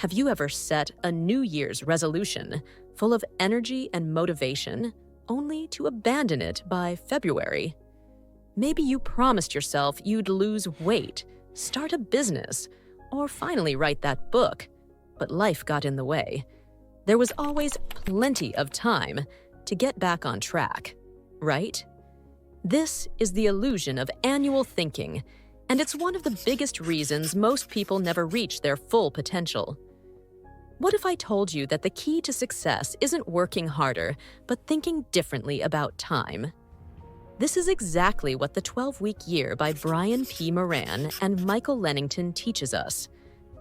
Have you ever set a New Year's resolution full of energy and motivation, only to abandon it by February? Maybe you promised yourself you'd lose weight, start a business, or finally write that book, but life got in the way. There was always plenty of time to get back on track, right? This is the illusion of annual thinking, and it's one of the biggest reasons most people never reach their full potential. What if I told you that the key to success isn't working harder, but thinking differently about time? This is exactly what the 12-Week Year by Brian P. Moran and Michael Lennington teaches us.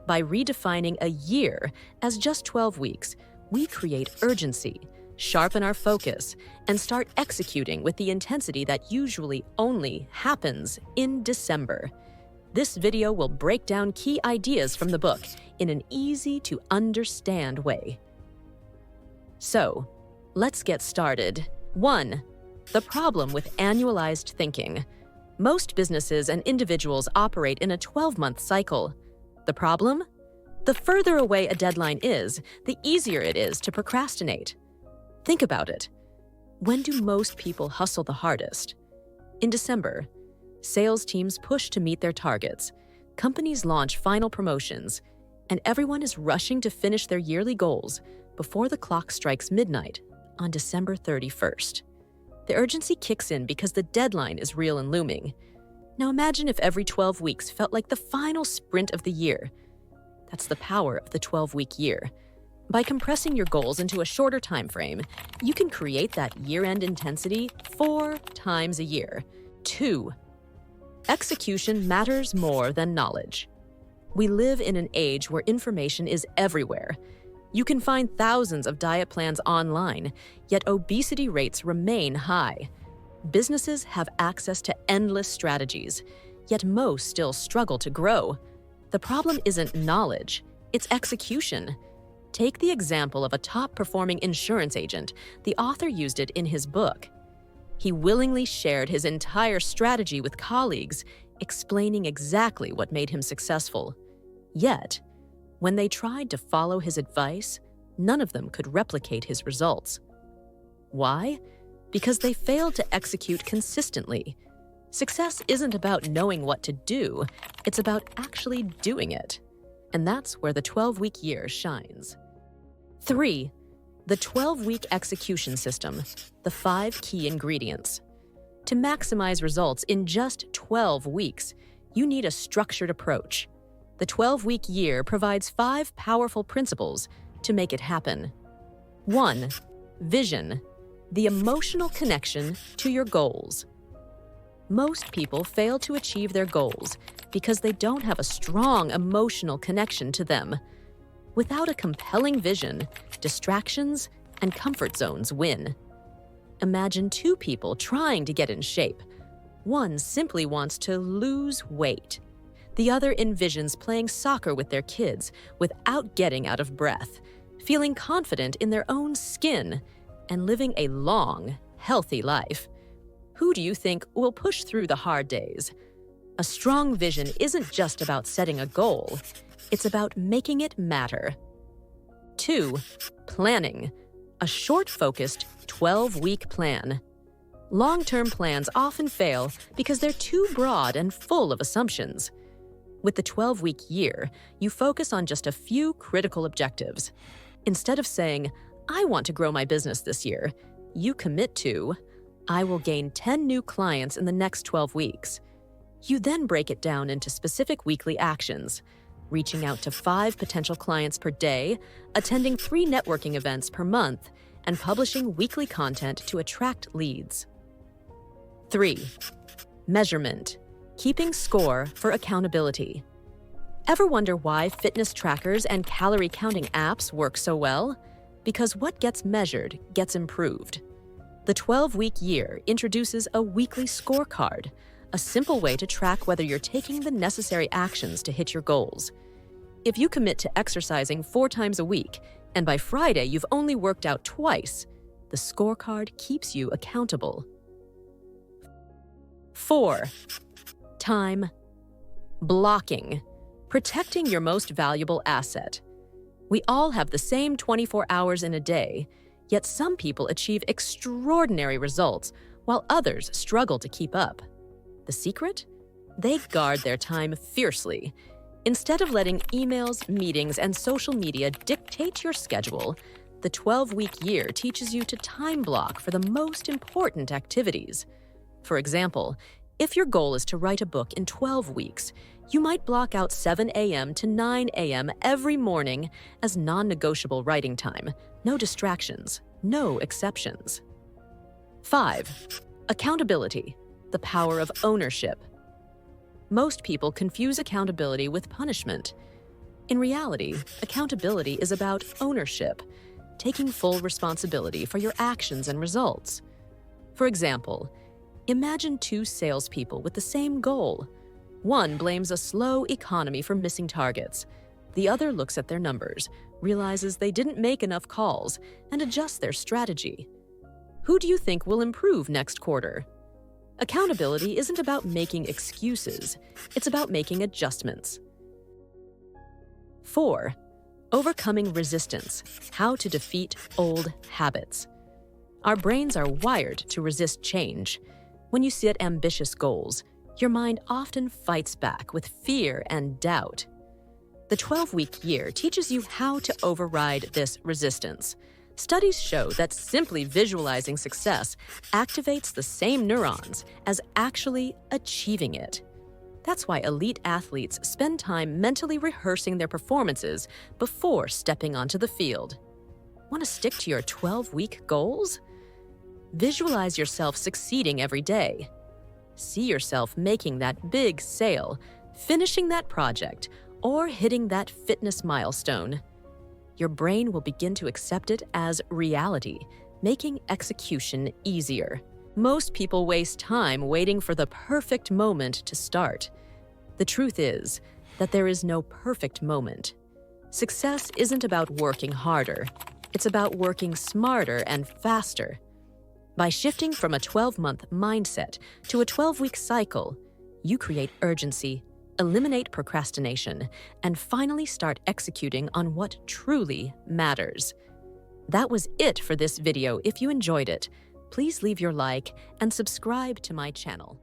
By redefining a year as just 12 weeks, we create urgency, sharpen our focus, and start executing with the intensity that usually only happens in December. This video will break down key ideas from the book in an easy-to-understand way. So, let's get started. 1. The problem with annualized thinking. Most businesses and individuals operate in a 12-month cycle. The problem? The further away a deadline is, the easier it is to procrastinate. Think about it. When do most people hustle the hardest? In December. Sales teams push to meet their targets, companies launch final promotions, and everyone is rushing to finish their yearly goals before the clock strikes midnight on December 31st. The urgency kicks in because the deadline is real and looming. Now imagine if every 12 weeks felt like the final sprint of the year. That's the power of the 12-week year. By compressing your goals into a shorter time frame, you can create that year-end intensity 4 times a year. 2. Execution matters more than knowledge. We live in an age where information is everywhere. You can find thousands of diet plans online, yet obesity rates remain high. Businesses have access to endless strategies, yet most still struggle to grow. The problem isn't knowledge, it's execution. Take the example of a top-performing insurance agent. The author used it in his book. He willingly shared his entire strategy with colleagues, explaining exactly what made him successful. Yet, when they tried to follow his advice, none of them could replicate his results. Why? Because they failed to execute consistently. Success isn't about knowing what to do, it's about actually doing it. And that's where the 12-week year shines. 3. The 12-week execution system, the 5 key ingredients. To maximize results in just 12 weeks, you need a structured approach. The 12-week year provides 5 powerful principles to make it happen. 1. Vision, the emotional connection to your goals. Most people fail to achieve their goals because they don't have a strong emotional connection to them. Without a compelling vision, distractions and comfort zones win. Imagine 2 people trying to get in shape. One simply wants to lose weight. The other envisions playing soccer with their kids without getting out of breath, feeling confident in their own skin, and living a long, healthy life. Who do you think will push through the hard days? A strong vision isn't just about setting a goal. It's about making it matter. 2. Planning, a short-focused 12-week plan. Long-term plans often fail because they're too broad and full of assumptions. With the 12-week year, you focus on just a few critical objectives. Instead of saying, "I want to grow my business this year," you commit to, "I will gain 10 new clients in the next 12 weeks." You then break it down into specific weekly actions, reaching out to 5 potential clients per day, attending 3 networking events per month, and publishing weekly content to attract leads. 3. Measurement, keeping score for accountability. Ever wonder why fitness trackers and calorie counting apps work so well? Because what gets measured gets improved. The 12-week year introduces a weekly scorecard, a simple way to track whether you're taking the necessary actions to hit your goals. If you commit to exercising 4 times a week, and by Friday you've only worked out twice, the scorecard keeps you accountable. 4. Time blocking, protecting your most valuable asset. We all have the same 24 hours in a day, yet some people achieve extraordinary results while others struggle to keep up. The secret? They guard their time fiercely. Instead of letting emails, meetings, and social media dictate your schedule, the 12-week year teaches you to time block for the most important activities. For example, if your goal is to write a book in 12 weeks, you might block out 7 a.m. to 9 a.m. every morning as non-negotiable writing time. No distractions, no exceptions. 5. Accountability, the power of ownership. Most people confuse accountability with punishment. In reality, accountability is about ownership, taking full responsibility for your actions and results. For example, imagine two salespeople with the same goal. One blames a slow economy for missing targets. The other looks at their numbers, realizes they didn't make enough calls, and adjusts their strategy. Who do you think will improve next quarter? Accountability isn't about making excuses, it's about making adjustments. 4. Overcoming resistance, how to defeat old habits. Our brains are wired to resist change. When you set ambitious goals, your mind often fights back with fear and doubt. The 12-week year teaches you how to override this resistance. Studies show that simply visualizing success activates the same neurons as actually achieving it. That's why elite athletes spend time mentally rehearsing their performances before stepping onto the field. Want to stick to your 12-week goals? Visualize yourself succeeding every day. See yourself making that big sale, finishing that project, or hitting that fitness milestone. Your brain will begin to accept it as reality, making execution easier. Most people waste time waiting for the perfect moment to start. The truth is that there is no perfect moment. Success isn't about working harder. It's about working smarter and faster. By shifting from a 12-month mindset to a 12-week cycle, you create urgency, eliminate procrastination, and finally start executing on what truly matters. That was it for this video. If you enjoyed it, please leave your like and subscribe to my channel.